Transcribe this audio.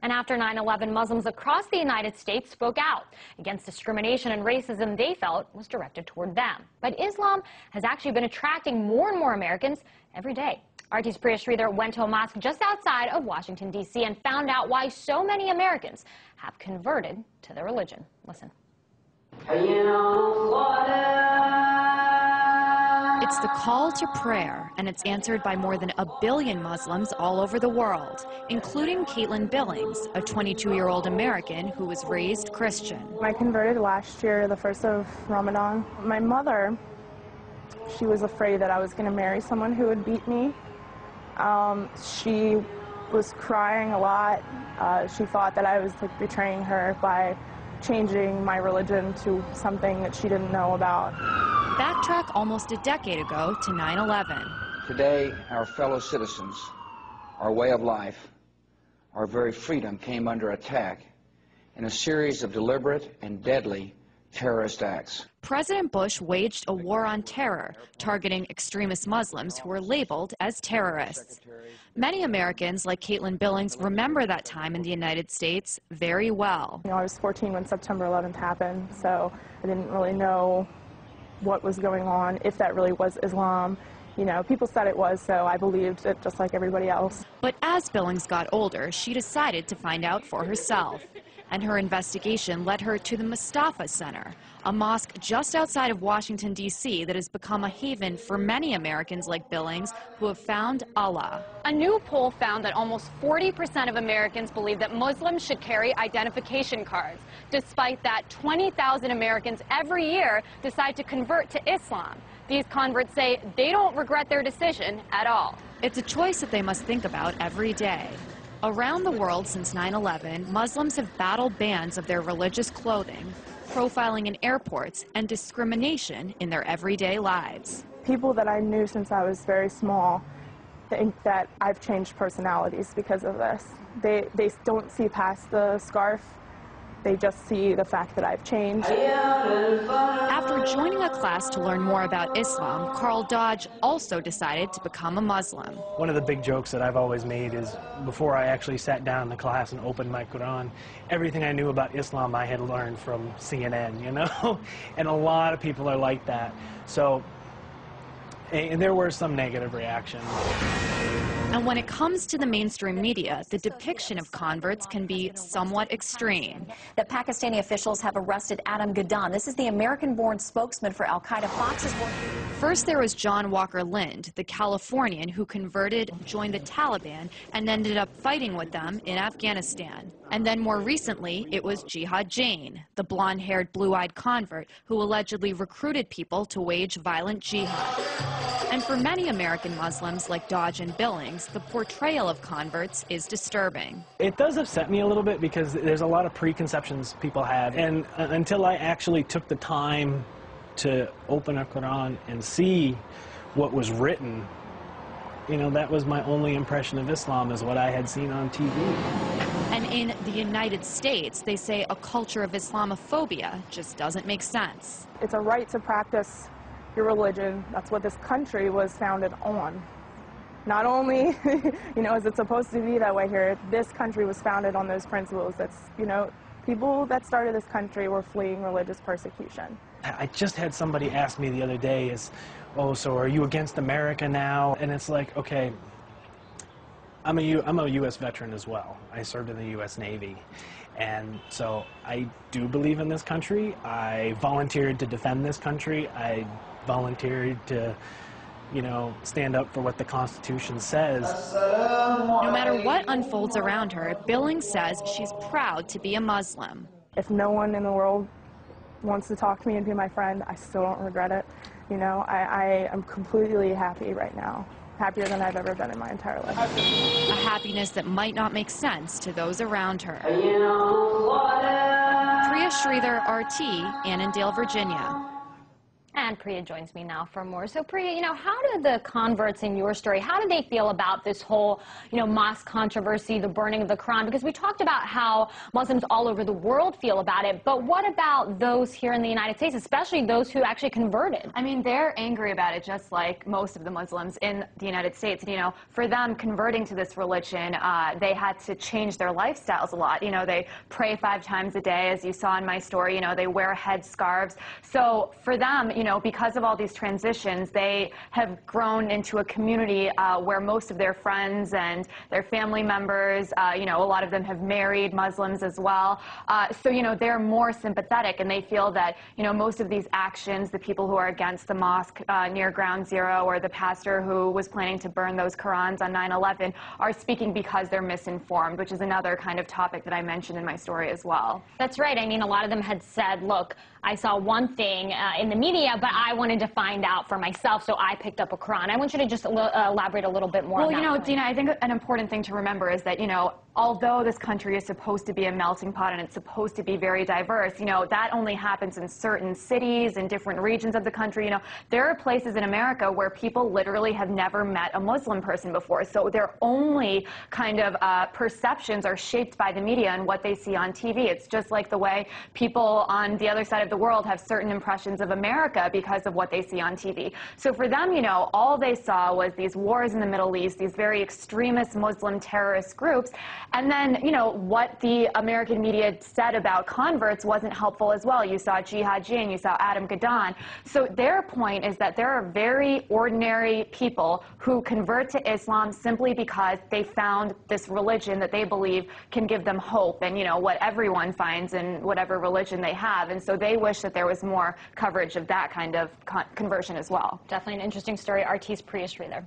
And after 9/11, Muslims across the United States spoke out against discrimination and racism they felt was directed toward them. But Islam has actually been attracting more and more Americans every day. RT's Priya Sridhar went to a mosque just outside of Washington, D.C. and found out why so many Americans have converted to their religion. Listen. It's the call to prayer, and it's answered by more than 1 billion Muslims all over the world, including Caitlin Billings, a 22-year-old American who was raised Christian. I converted last year, the 1st of Ramadan. My mother, she was afraid that I was going to marry someone who would beat me. She was crying a lot. She thought that I was betraying her by changing my religion to something that she didn't know about. Backtrack almost a decade ago to 9/11. Today, our fellow citizens, our way of life, our very freedom came under attack in a series of deliberate and deadly terrorist acts. President Bush waged a war on terror, targeting extremist Muslims who were labeled as terrorists. Many Americans, like Caitlin Billings, remember that time in the United States very well. I was 14 when September 11th happened, so I didn't really know what was going on, if that really was Islam. People said it was, so I believed it just like everybody else. But as Billings got older, she decided to find out for herself. And her investigation led her to the Mustafa Center, a mosque just outside of Washington, D.C. that has become a haven for many Americans like Billings who have found Allah. A new poll found that almost 40% of Americans believe that Muslims should carry identification cards. Despite that, 20,000 Americans every year decide to convert to Islam. These converts say they don't regret their decision at all. It's a choice that they must think about every day. Around the world since 9/11, Muslims have battled bans of their religious clothing, profiling in airports, and discrimination in their everyday lives. People that I knew since I was very small think that I've changed personalities because of this. They don't see past the scarf. They just see the fact that I've changed. After joining a class to learn more about Islam, Carl Dodge also decided to become a Muslim. One of the big jokes that I've always made is before I actually sat down in the class and opened my Quran, everything I knew about Islam I had learned from CNN, And a lot of people are like that. So, and there were some negative reactions. And when it comes to the mainstream media, the depiction of converts can be somewhat extreme. That Pakistani officials have arrested Adam Gaddan. This is the American-born spokesman for Al-Qaeda. Fox's working. First, there was John Walker Lind, the Californian who converted, joined the Taliban, and ended up fighting with them in Afghanistan. And then more recently, it was Jihad Jain, the blonde-haired, blue-eyed convert who allegedly recruited people to wage violent jihad. And for many American Muslims like Dodge and Billings, the portrayal of converts is disturbing. It does upset me a little bit because there's a lot of preconceptions people have, and until I actually took the time to open a Quran and see what was written, that was my only impression of Islam, is what I had seen on TV. And in the United States, they say a culture of Islamophobia just doesn't make sense. It's a right to practice your religion. That's what this country was founded on. Not only, is it supposed to be that way here, this country was founded on those principles. That's, people that started this country were fleeing religious persecution. I just had somebody ask me the other day, so are you against America now? And it's like, okay, I'm a U.S. veteran as well. I served in the U.S. Navy. And so I do believe in this country. I volunteered to defend this country. I volunteered to, stand up for what the Constitution says. No matter what unfolds around her, Billings says she's proud to be a Muslim. If no one in the world wants to talk to me and be my friend, I still don't regret it. I am completely happy right now. Happier than I've ever been in my entire life. A happiness that might not make sense to those around her. Priya Sridhar, RT, Annandale, Virginia. And Priya joins me now for more. So Priya, how do the converts in your story, how do they feel about this whole, mosque controversy, the burning of the Quran? Because we talked about how Muslims all over the world feel about it, but what about those here in the United States, especially those who actually converted? I mean, they're angry about it just like most of the Muslims in the United States. For them, converting to this religion, they had to change their lifestyles a lot. They pray 5 times a day, as you saw in my story. They wear headscarves. So for them, because of all these transitions, they have grown into a community where most of their friends and their family members, a lot of them have married Muslims as well. So, they're more sympathetic, and they feel that, most of these actions, the people who are against the mosque near Ground Zero, or the pastor who was planning to burn those Qurans on 9/11, are speaking because they're misinformed, which is another kind of topic that I mentioned in my story as well. That's right. I mean, a lot of them had said, look, I saw one thing in the media, but I wanted to find out for myself, so I picked up a Quran. I want you to just elaborate a little bit more on that. Well, Dina, I think an important thing to remember is that, although this country is supposed to be a melting pot and it's supposed to be very diverse, that only happens in certain cities and different regions of the country. There are places in America where people literally have never met a Muslim person before, so their only kind of perceptions are shaped by the media and what they see on TV. It's just like the way people on the other side of the world have certain impressions of America because of what they see on TV. So for them, all they saw was these wars in the Middle East, these very extremist Muslim terrorist groups, and then, what the American media said about converts wasn't helpful as well. You saw Jihad Jain, you saw Adam Gadon. So their point is that there are very ordinary people who convert to Islam simply because they found this religion that they believe can give them hope and, what everyone finds in whatever religion they have. And so they wish that there was more coverage of that kind of conversion as well. Definitely an interesting story. RT's Priya Sridhar there.